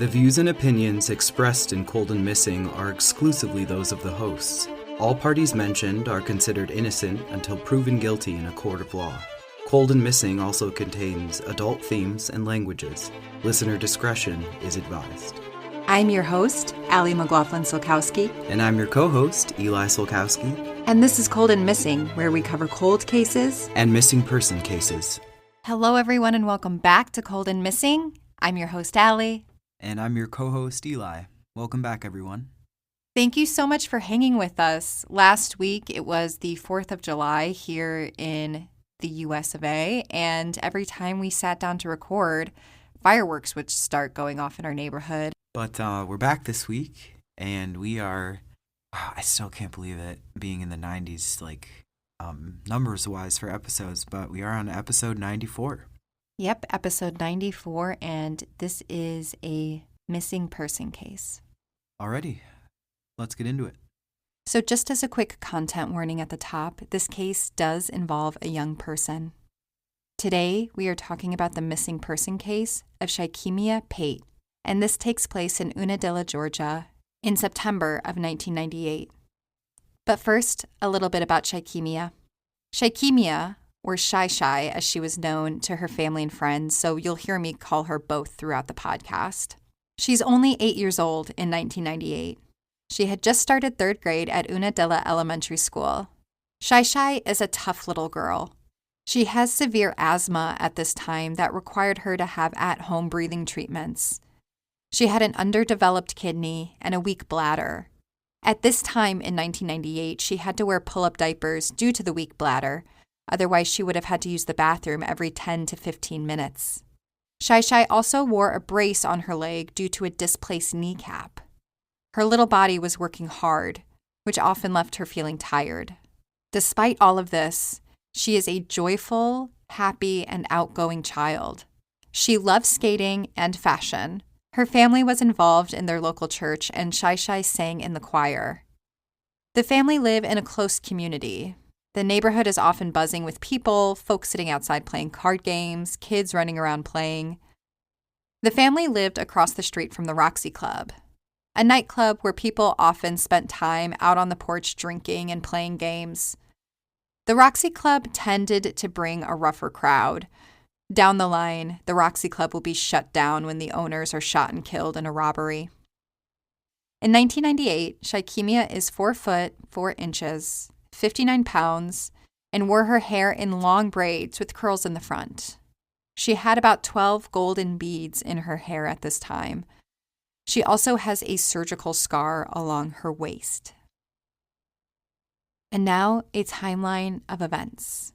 The views and opinions expressed in Cold and Missing are exclusively those of the hosts. All parties mentioned are considered innocent until proven guilty in a court of law. Cold and Missing also contains adult themes and languages. Listener discretion is advised. I'm your host, Allie McLaughlin-Solkowski. And I'm your co-host, Eli Solkowski. And this is Cold and Missing, where we cover cold cases and missing person cases. Hello, everyone, and welcome back to Cold and Missing. I'm your host, Allie. And I'm your co-host, Eli. Welcome back, everyone. Thank you so much for hanging with us. Last week, it was the 4th of July here in the US of A, and every time we sat down to record, fireworks would start going off in our neighborhood. But we're back this week, and we are, I still can't believe it, being in the 90s, numbers-wise for episodes, but we are on episode 94. Yep, episode 94, and this is a missing person case. Alrighty, let's get into it. So just as a quick content warning at the top, this case does involve a young person. Today, we are talking about the missing person case of Shy'Rezz Pate, and this takes place in Unadilla, Georgia, in September of 1998. But first, a little bit about Shy'Rezz. Shy'Rezz, or ShyShy as she was known to her family and friends, so you'll hear me call her both throughout the podcast. She's only 8 years old in 1998. She had just started 3rd grade at Unadilla Elementary School. ShyShy is a tough little girl. She has severe asthma at this time that required her to have at-home breathing treatments. She had an underdeveloped kidney and a weak bladder. At this time in 1998, she had to wear pull-up diapers due to the weak bladder. Otherwise, she would have had to use the bathroom every 10 to 15 minutes. ShyShy also wore a brace on her leg due to a displaced kneecap. Her little body was working hard, which often left her feeling tired. Despite all of this, she is a joyful, happy, and outgoing child. She loves skating and fashion. Her family was involved in their local church, and ShyShy sang in the choir. The family live in a close community. The neighborhood is often buzzing with people, folks sitting outside playing card games, kids running around playing. The family lived across the street from the Roxy Club, a nightclub where people often spent time out on the porch drinking and playing games. The Roxy Club tended to bring a rougher crowd. Down the line, the Roxy Club will be shut down when the owners are shot and killed in a robbery. In 1998, Shy'Rezz is 4 foot 4 inches, 59 pounds, and wore her hair in long braids with curls in the front. She had about 12 golden beads in her hair at this time. She also has a surgical scar along her waist. And now, a timeline of events.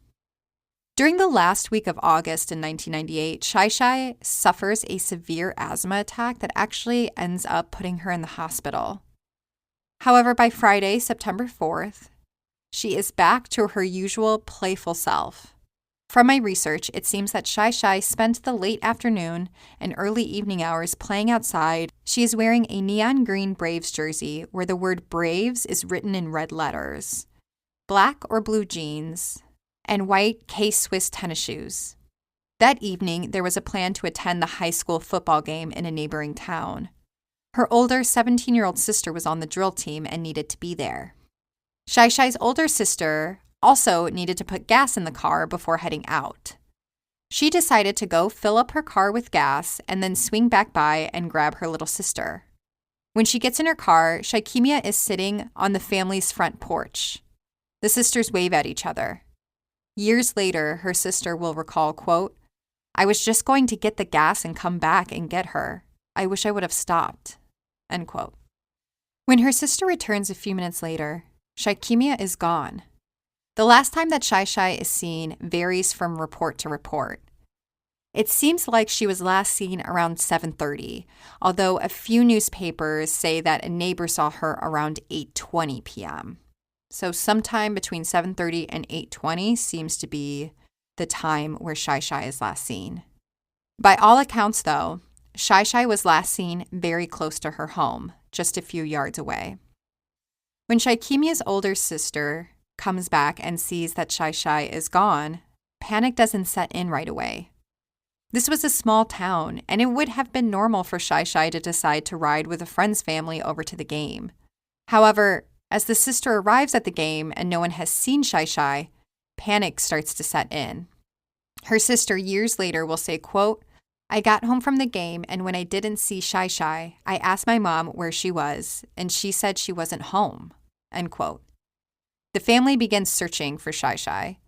During the last week of August in 1998, ShyShy suffers a severe asthma attack that actually ends up putting her in the hospital. However, by Friday, September 4th, she is back to her usual playful self. From my research, it seems that ShyShy spent the late afternoon and early evening hours playing outside. She is wearing a neon green Braves jersey where the word Braves is written in red letters, black or blue jeans, and white K-Swiss tennis shoes. That evening, there was a plan to attend the high school football game in a neighboring town. Her older 17-year-old sister was on the drill team and needed to be there. ShyShy's older sister also needed to put gas in the car before heading out. She decided to go fill up her car with gas and then swing back by and grab her little sister. When she gets in her car, Shy'Rezz is sitting on the family's front porch. The sisters wave at each other. Years later, her sister will recall, quote, "I was just going to get the gas and come back and get her. I wish I would have stopped," end quote. When her sister returns a few minutes later, Shy'Rezz is gone. The last time that ShyShy is seen varies from report to report. It seems like she was last seen around 7:30, although a few newspapers say that a neighbor saw her around 8:20 p.m. So sometime between 7:30 and 8:20 seems to be the time where ShyShy is last seen. By all accounts, though, ShyShy was last seen very close to her home, just a few yards away. When Shy'Rez's older sister comes back and sees that ShyShy is gone, panic doesn't set in right away. This was a small town, and it would have been normal for ShyShy to decide to ride with a friend's family over to the game. However, as the sister arrives at the game and no one has seen ShyShy, panic starts to set in. Her sister years later will say, quote, "I got home from the game, and when I didn't see ShyShy, I asked my mom where she was, and she said she wasn't home," end quote. The family begins searching for ShyShy,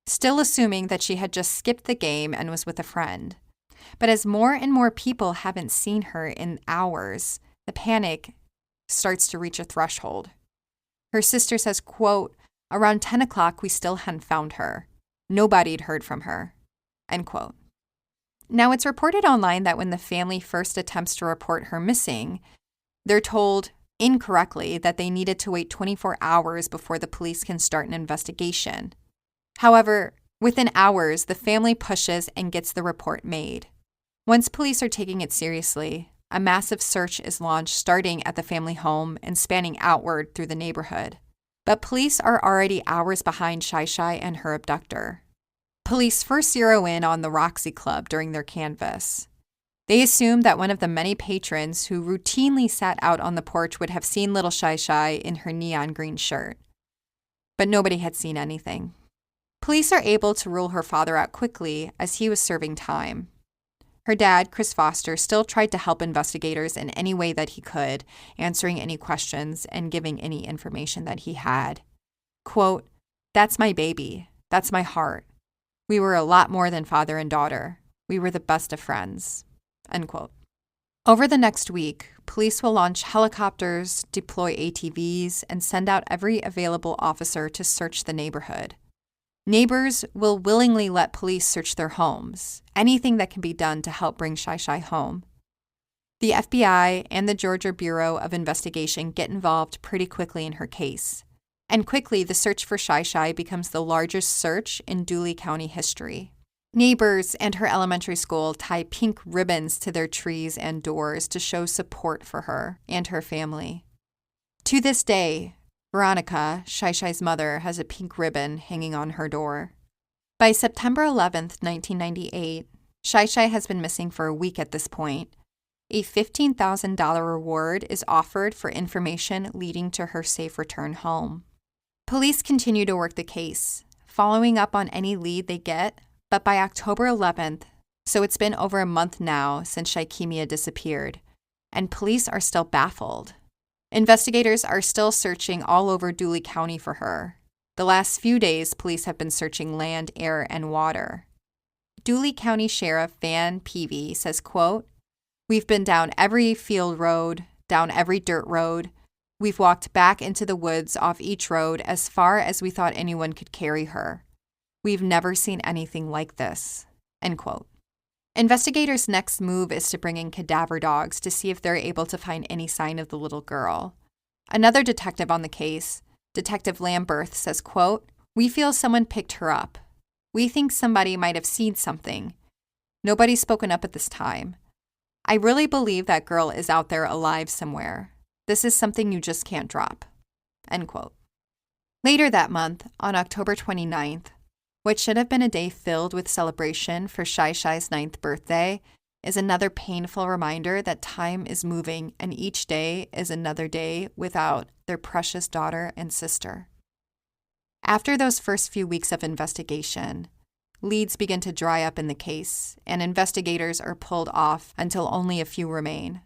still assuming that she had just skipped the game and was with a friend. But as more and more people haven't seen her in hours, the panic starts to reach a threshold. Her sister says, quote, "Around 10 o'clock, we still hadn't found her. Nobody had heard from her," end quote. Now, it's reported online that when the family first attempts to report her missing, they're told incorrectly that they needed to wait 24 hours before the police can start an investigation. However, within hours, the family pushes and gets the report made. Once police are taking it seriously, a massive search is launched starting at the family home and spanning outward through the neighborhood. But police are already hours behind ShyShy and her abductor. Police first zero in on the Roxy Club during their canvass. They assumed that one of the many patrons who routinely sat out on the porch would have seen little ShyShy in her neon green shirt. But nobody had seen anything. Police are able to rule her father out quickly as he was serving time. Her dad, Chris Foster, still tried to help investigators in any way that he could, answering any questions and giving any information that he had. Quote, "That's my baby. That's my heart. We were a lot more than father and daughter. We were the best of friends," end quote. Over the next week, police will launch helicopters, deploy ATVs, and send out every available officer to search the neighborhood. Neighbors will willingly let police search their homes, anything that can be done to help bring ShyShy home. The FBI and the Georgia Bureau of Investigation get involved pretty quickly in her case. And quickly, the search for ShyShy becomes the largest search in Dooley County history. Neighbors and her elementary school tie pink ribbons to their trees and doors to show support for her and her family. To this day, Veronica, ShyShy's mother, has a pink ribbon hanging on her door. By September 11th, 1998, ShyShy has been missing for a week at this point. A $15,000 reward is offered for information leading to her safe return home. Police continue to work the case, following up on any lead they get, but by October 11th, so it's been over a month now since Shy'Kemia disappeared, and police are still baffled. Investigators are still searching all over Dooley County for her. The last few days, police have been searching land, air, and water. Dooley County Sheriff Van Peavy says, quote, "We've been down every field road, down every dirt road. We've walked back into the woods off each road as far as we thought anyone could carry her. We've never seen anything like this," end quote. Investigators' next move is to bring in cadaver dogs to see if they're able to find any sign of the little girl. Another detective on the case, Detective Lamberth, says, quote, "We feel someone picked her up. We think somebody might have seen something. Nobody's spoken up at this time. I really believe that girl is out there alive somewhere. This is something you just can't drop," end quote. Later that month, on October 29th, what should have been a day filled with celebration for ShyShy's 9th birthday is another painful reminder that time is moving and each day is another day without their precious daughter and sister. After those first few weeks of investigation, leads begin to dry up in the case, and investigators are pulled off until only a few remain.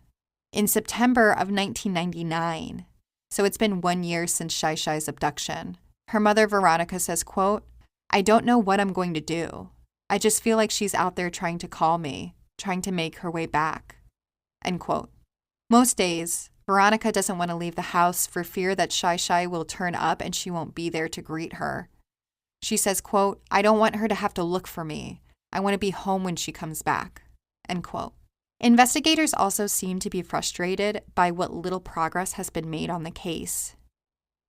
In September of 1999, so it's been 1 year since ShyShy's abduction, her mother Veronica says, quote, "I don't know what I'm going to do. I just feel like she's out there trying to call me, trying to make her way back," end quote. Most days, Veronica doesn't want to leave the house for fear that ShyShy will turn up and she won't be there to greet her. She says, quote, "I don't want her to have to look for me. I want to be home when she comes back," end quote. Investigators also seem to be frustrated by what little progress has been made on the case.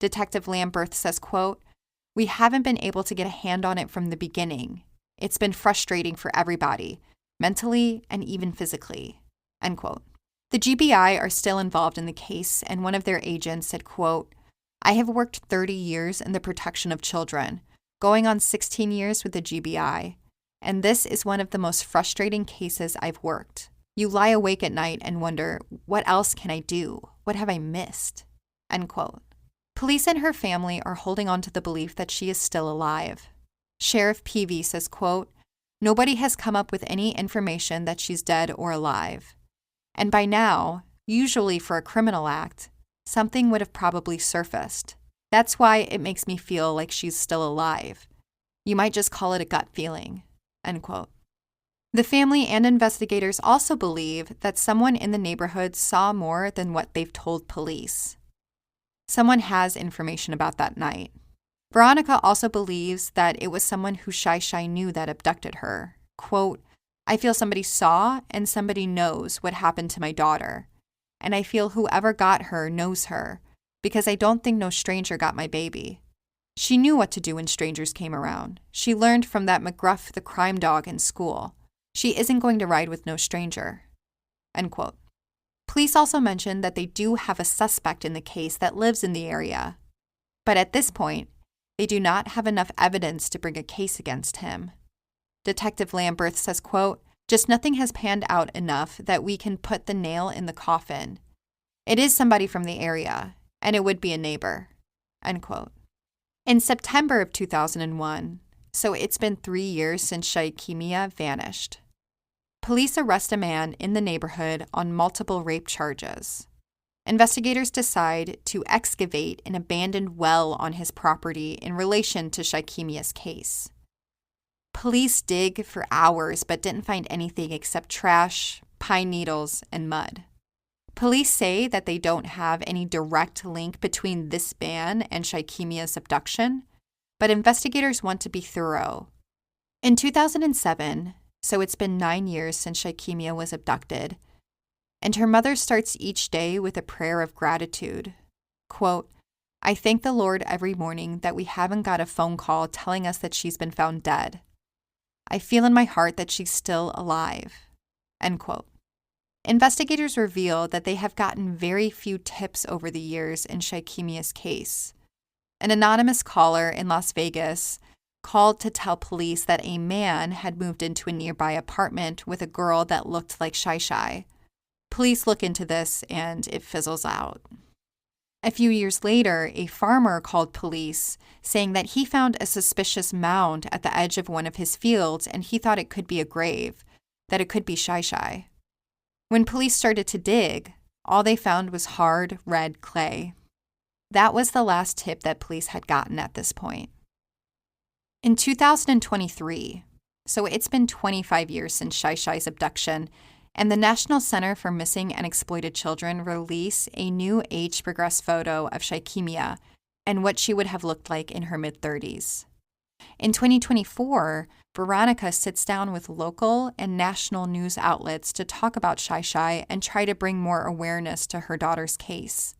Detective Lamberth says, quote, "We haven't been able to get a hand on it from the beginning. It's been frustrating for everybody, mentally and even physically," end quote. The GBI are still involved in the case, and one of their agents said, quote, "I have worked 30 years in the protection of children, going on 16 years with the GBI. And this is one of the most frustrating cases I've worked. You lie awake at night and wonder, what else can I do? What have I missed? End quote. Police and her family are holding on to the belief that she is still alive. Sheriff Peavy says, quote, "Nobody has come up with any information that she's dead or alive. And by now, usually for a criminal act, something would have probably surfaced. That's why it makes me feel like she's still alive. You might just call it a gut feeling." End quote. The family and investigators also believe that someone in the neighborhood saw more than what they've told police. Someone has information about that night. Veronica also believes that it was someone who ShyShy knew that abducted her. Quote, "I feel somebody saw and somebody knows what happened to my daughter. And I feel whoever got her knows her, because I don't think no stranger got my baby. She knew what to do when strangers came around. She learned from that McGruff the crime dog in school. She isn't going to ride with no stranger." End quote. Police also mentioned that they do have a suspect in the case that lives in the area. But at this point, they do not have enough evidence to bring a case against him. Detective Lamberth says, quote, "Just nothing has panned out enough that we can put the nail in the coffin. It is somebody from the area, and it would be a neighbor." End quote. In September of 2001, so it's been 3 years since Shy'Rezz vanished, police arrest a man in the neighborhood on multiple rape charges. Investigators decide to excavate an abandoned well on his property in relation to Shy'Rezz case. Police dig for hours but didn't find anything except trash, pine needles, and mud. Police say that they don't have any direct link between this man and Shy'Rezz abduction, but investigators want to be thorough. In 2007, so it's been 9 years since Shy'Rezz was abducted, and her mother starts each day with a prayer of gratitude. Quote, "I thank the Lord every morning that we haven't got a phone call telling us that she's been found dead. I feel in my heart that she's still alive." End quote. Investigators reveal that they have gotten very few tips over the years in Shy'Rezz case. An anonymous caller in Las Vegas called to tell police that a man had moved into a nearby apartment with a girl that looked like ShyShy. Police look into this and it fizzles out. A few years later, a farmer called police saying that he found a suspicious mound at the edge of one of his fields and he thought it could be a grave, that it could be ShyShy. When police started to dig, all they found was hard, red clay. That was the last tip that police had gotten at this point. In 2023, so it's been 25 years since ShyShy's abduction, and the National Center for Missing and Exploited Children release a new age-progressed photo of Shy'Rezz and what she would have looked like in her mid-30s. In 2024, Veronica sits down with local and national news outlets to talk about ShyShy and try to bring more awareness to her daughter's case.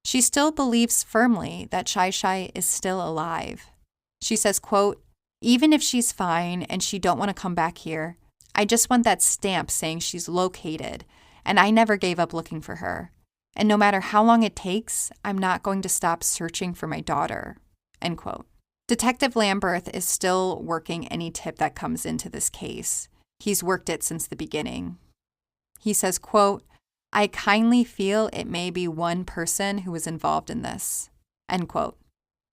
She still believes firmly that ShyShy is still alive. She says, quote, "Even if she's fine and she don't want to come back here, I just want that stamp saying she's located, and I never gave up looking for her. And no matter how long it takes, I'm not going to stop searching for my daughter." End quote. Detective Lamberth is still working any tip that comes into this case. He's worked it since the beginning. He says, quote, "I kindly feel it may be one person who was involved in this." End quote.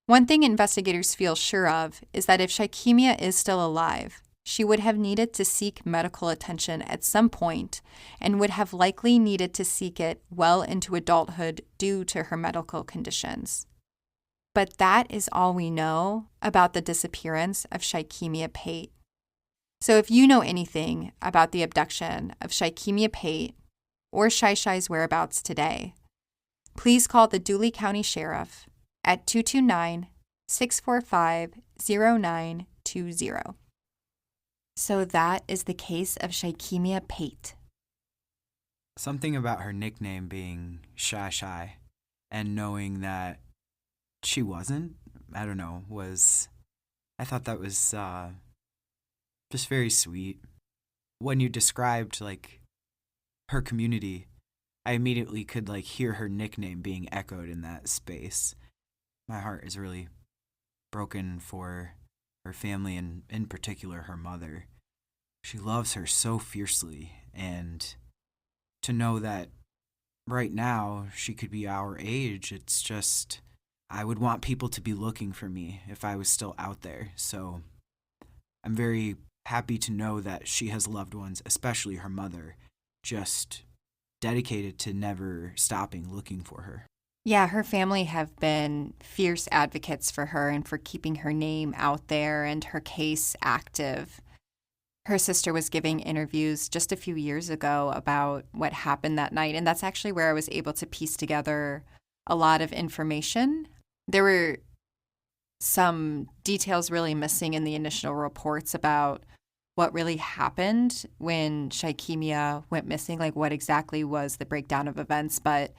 One thing investigators feel sure of is that if Shy'Rezz is still alive, she would have needed to seek medical attention at some point and would have likely needed to seek it well into adulthood due to her medical conditions. But that is all we know about the disappearance of Shy'Rezz Pate. So if you know anything about the abduction of Shy'Rezz Pate or ShyShy's whereabouts today, please call the Dooley County Sheriff at 229-645-0920. So that is the case of Shy'Rezz Pate. Something about her nickname being ShyShy and knowing that she wasn't, I don't know, I thought that was just very sweet. When you described, her community, I immediately could, hear her nickname being echoed in that space. My heart is really broken for her family, and in particular her mother. She loves her so fiercely, and to know that right now she could be our age, it's just, I would want people to be looking for me if I was still out there. So I'm very happy to know that she has loved ones, especially her mother, just dedicated to never stopping looking for her. Yeah, her family have been fierce advocates for her and for keeping her name out there and her case active. Her sister was giving interviews just a few years ago about what happened that night, and that's actually where I was able to piece together a lot of information. There were some details really missing in the initial reports about what really happened when Shykemia went missing, like what exactly was the breakdown of events. But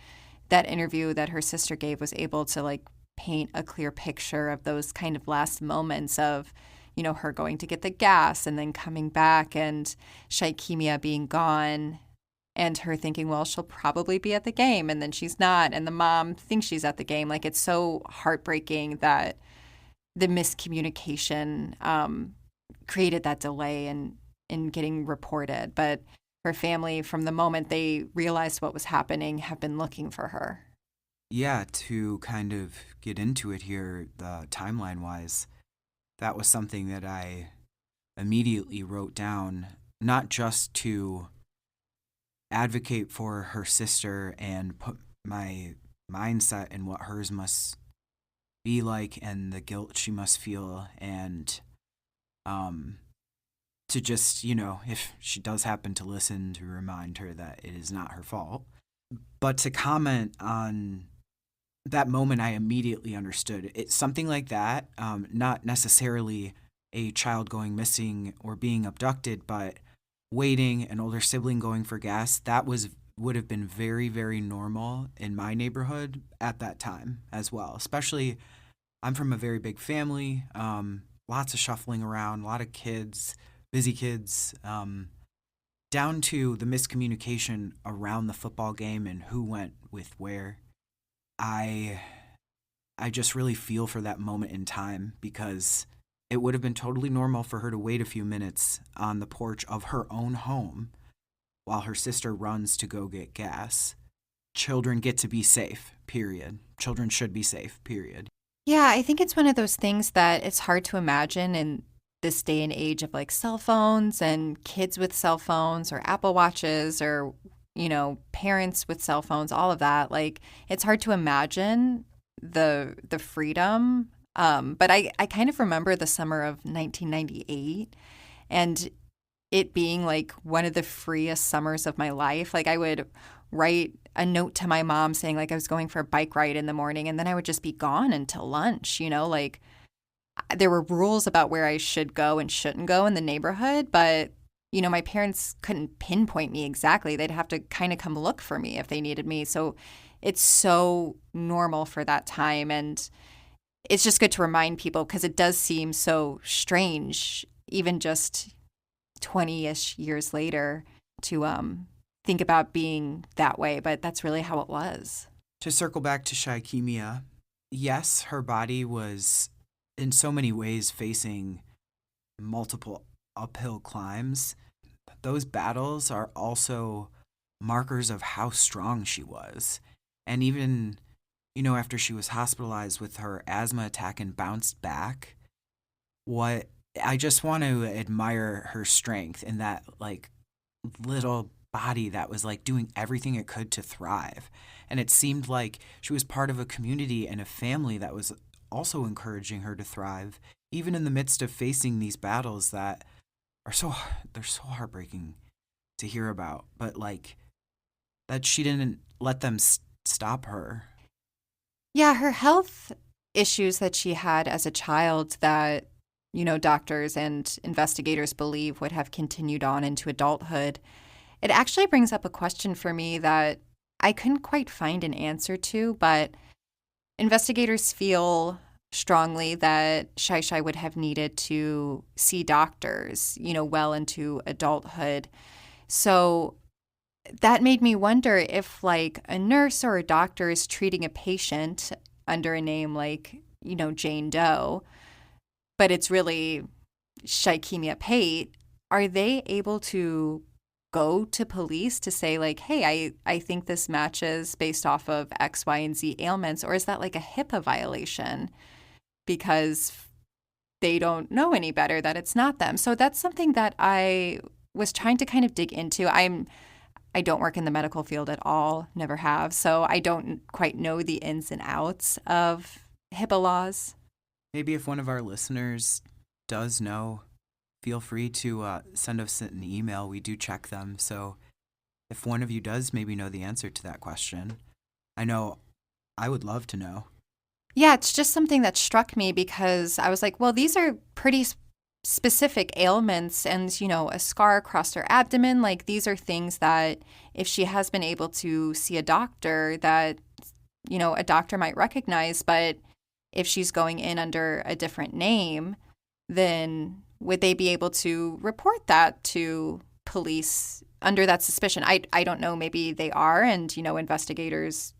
that interview that her sister gave was able to like paint a clear picture of those kind of last moments of, you know, her going to get the gas and then coming back and Shykemia being gone and her thinking, well, she'll probably be at the game, and then she's not, and the mom thinks she's at the game. Like, it's so heartbreaking that the miscommunication created that delay in getting reported. But her family, from the moment they realized what was happening, have been looking for her. Yeah, to kind of get into it here, the timeline-wise, that was something that I immediately wrote down, not just to advocate for her sister and put my mindset in what hers must be like and the guilt she must feel, and to just, you know, if she does happen to listen, to remind her that it is not her fault. But to comment on that moment, I immediately understood. It's something like that, not necessarily a child going missing or being abducted, but waiting, an older sibling going for gas, that would have been very, very normal in my neighborhood at that time as well. Especially, I'm from a very big family, lots of shuffling around, a lot of kids, busy kids, down to the miscommunication around the football game and who went with where. I just really feel for that moment in time, because it would have been totally normal for her to wait a few minutes on the porch of her own home while her sister runs to go get gas. Children get to be safe, period. Children should be safe, period. Yeah, I think it's one of those things that it's hard to imagine in this day and age of like cell phones and kids with cell phones or Apple Watches or, you know, parents with cell phones, all of that. Like, it's hard to imagine the freedom. But I kind of remember the summer of 1998 and it being like one of the freest summers of my life. Like, I would write a note to my mom saying like I was going for a bike ride in the morning, and then I would just be gone until lunch, you know, like there were rules about where I should go and shouldn't go in the neighborhood, but you know, my parents couldn't pinpoint me exactly. They'd have to kind of come look for me if they needed me. So it's so normal for that time. And it's just good to remind people, because it does seem so strange, even just 20-ish years later, to think about being that way. But that's really how it was. To circle back to Shykemia, yes, her body was in so many ways facing multiple uphill climbs. Those battles are also markers of how strong she was. And even, you know, after she was hospitalized with her asthma attack and bounced back, I just want to admire her strength in that like little body that was like doing everything it could to thrive. And it seemed like she was part of a community and a family that was also encouraging her to thrive, even in the midst of facing these battles that they're so heartbreaking to hear about, but like that she didn't let them stop her. Yeah, her health issues that she had as a child that, you know, doctors and investigators believe would have continued on into adulthood. It actually brings up a question for me that I couldn't quite find an answer to, but investigators feel strongly that ShyShy would have needed to see doctors, you know, well into adulthood. So that made me wonder if like a nurse or a doctor is treating a patient under a name like, you know, Jane Doe, but it's really Shy'Rezz Pate, are they able to go to police to say like, hey, I think this matches based off of X, Y, and Z ailments? Or is that like a HIPAA violation because they don't know any better that it's not them? So that's something that I was trying to kind of dig into. I don't work in the medical field at all, never have. So I don't quite know the ins and outs of HIPAA laws. Maybe if one of our listeners does know, feel free to send us an email. We do check them. So if one of you does maybe know the answer to that question, I know I would love to know. Yeah, it's just something that struck me because I was like, well, these are pretty specific ailments and, a scar across her abdomen. Like these are things that if she has been able to see a doctor that, a doctor might recognize. But if she's going in under a different name, then would they be able to report that to police under that suspicion? I don't know. Maybe they are, and, investigators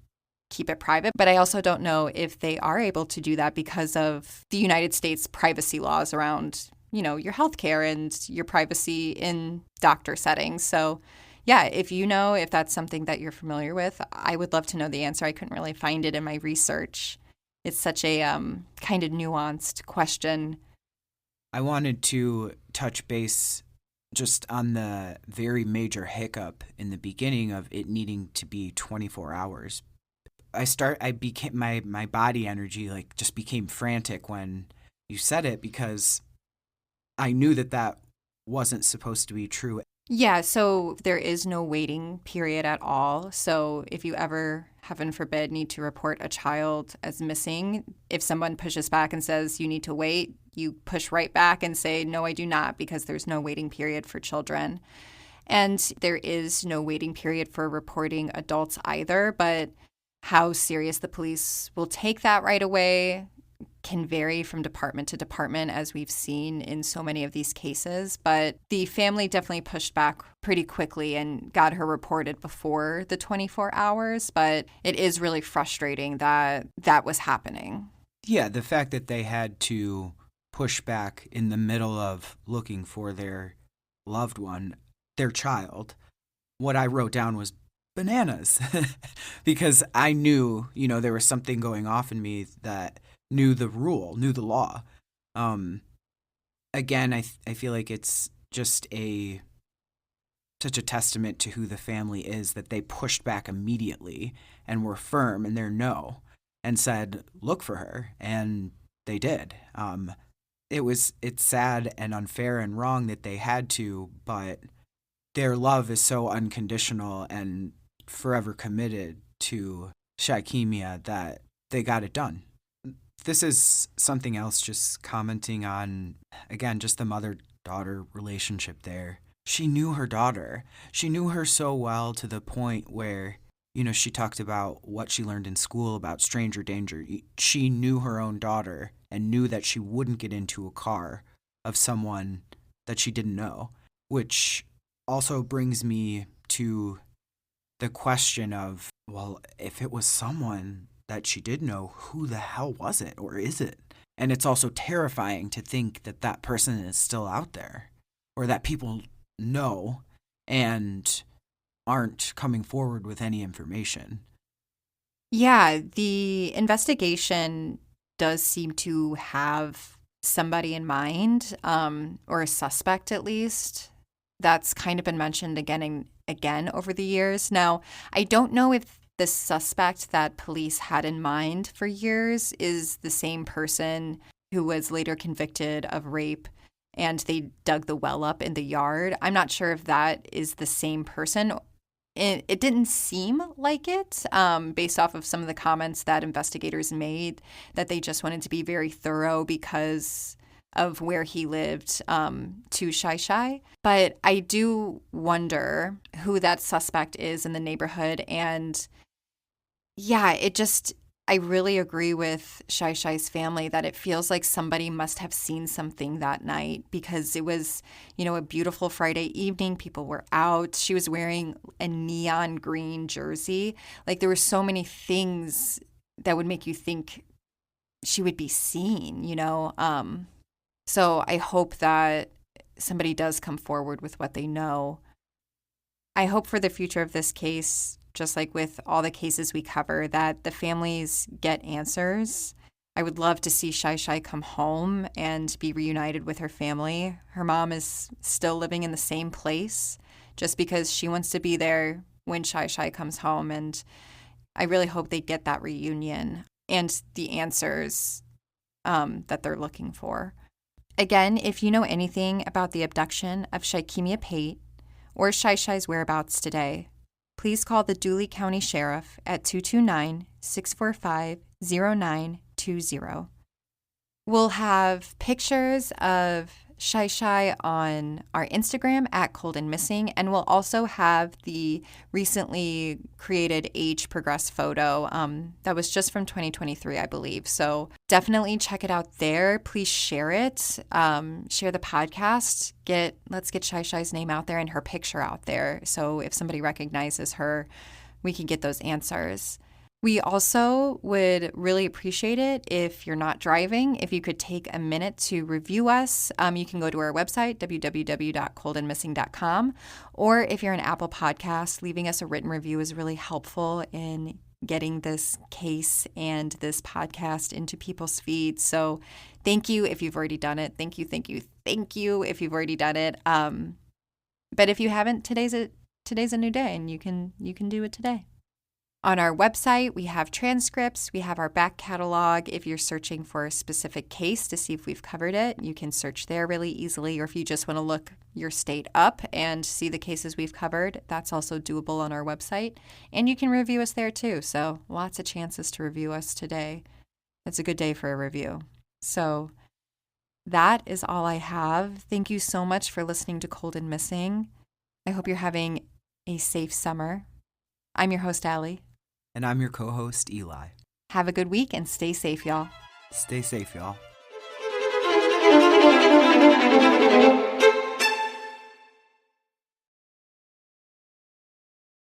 keep it private. But I also don't know if they are able to do that because of the United States privacy laws around, your healthcare and your privacy in doctor settings. So, yeah, if that's something that you're familiar with, I would love to know the answer. I couldn't really find it in my research. It's such a kind of nuanced question. I wanted to touch base just on the very major hiccup in the beginning of it needing to be 24 hours. My body energy just became frantic when you said it because I knew that wasn't supposed to be true. Yeah, so there is no waiting period at all. So if you ever, heaven forbid, need to report a child as missing, if someone pushes back and says you need to wait, you push right back and say, no, I do not, because there's no waiting period for children. And there is no waiting period for reporting adults either, but how serious the police will take that right away can vary from department to department, as we've seen in so many of these cases. But the family definitely pushed back pretty quickly and got her reported before the 24 hours. But it is really frustrating that was happening. Yeah, the fact that they had to push back in the middle of looking for their loved one, their child. What I wrote down was bananas because I knew, there was something going off in me that knew the law. Again, I feel like it's just such a testament to who the family is that they pushed back immediately and were firm in their no and said, look for her. And they did. It's sad and unfair and wrong that they had to, but their love is so unconditional and forever committed to Shy'Rezz that they got it done. This is something else, just commenting on, again, just the mother-daughter relationship there. She knew her daughter. She knew her so well to the point where, she talked about what she learned in school about stranger danger. She knew her own daughter and knew that she wouldn't get into a car of someone that she didn't know, which also brings me to the question of, well, if it was someone that she did know, who the hell was it or is it? And it's also terrifying to think that person is still out there or that people know and aren't coming forward with any information. Yeah, the investigation does seem to have somebody in mind, or a suspect at least. That's kind of been mentioned again and again over the years. Now, I don't know if the suspect that police had in mind for years is the same person who was later convicted of rape and they dug the well up in the yard. I'm not sure if that is the same person. It didn't seem like it, based off of some of the comments that investigators made, that they just wanted to be very thorough because of where he lived, to ShyShy. But I do wonder who that suspect is in the neighborhood. And yeah, I really agree with ShyShy's family that it feels like somebody must have seen something that night because it was, a beautiful Friday evening. People were out. She was wearing a neon green jersey. Like there were so many things that would make you think she would be seen, So I hope that somebody does come forward with what they know. I hope for the future of this case, just like with all the cases we cover, that the families get answers. I would love to see ShyShy come home and be reunited with her family. Her mom is still living in the same place just because she wants to be there when ShyShy comes home. And I really hope they get that reunion and the answers that they're looking for. Again, if you know anything about the abduction of Shy'Rezz Pate or ShyShy's whereabouts today, please call the Dooley County Sheriff at 229-645-0920. We'll have pictures of ShyShy on our Instagram at Cold and Missing, and we'll also have the recently created age progress photo that was just from 2023, I believe. So definitely check it out there. Please share it. Share the podcast. Let's get ShyShy's name out there and her picture out there. So if somebody recognizes her, we can get those answers. We also would really appreciate it if you're not driving, if you could take a minute to review us. You can go to our website, www.coldandmissing.com, or if you're an Apple Podcast, leaving us a written review is really helpful in getting this case and this podcast into people's feeds. So thank you if you've already done it. Thank you if you've already done it. But if you haven't, today's a new day, and you can do it today. On our website, we have transcripts, we have our back catalog. If you're searching for a specific case to see if we've covered it, you can search there really easily. Or if you just want to look your state up and see the cases we've covered, that's also doable on our website. And you can review us there too. So lots of chances to review us today. It's a good day for a review. So that is all I have. Thank you so much for listening to Cold and Missing. I hope you're having a safe summer. I'm your host, Allie. And I'm your co-host, Eli. Have a good week and stay safe, y'all. Stay safe, y'all.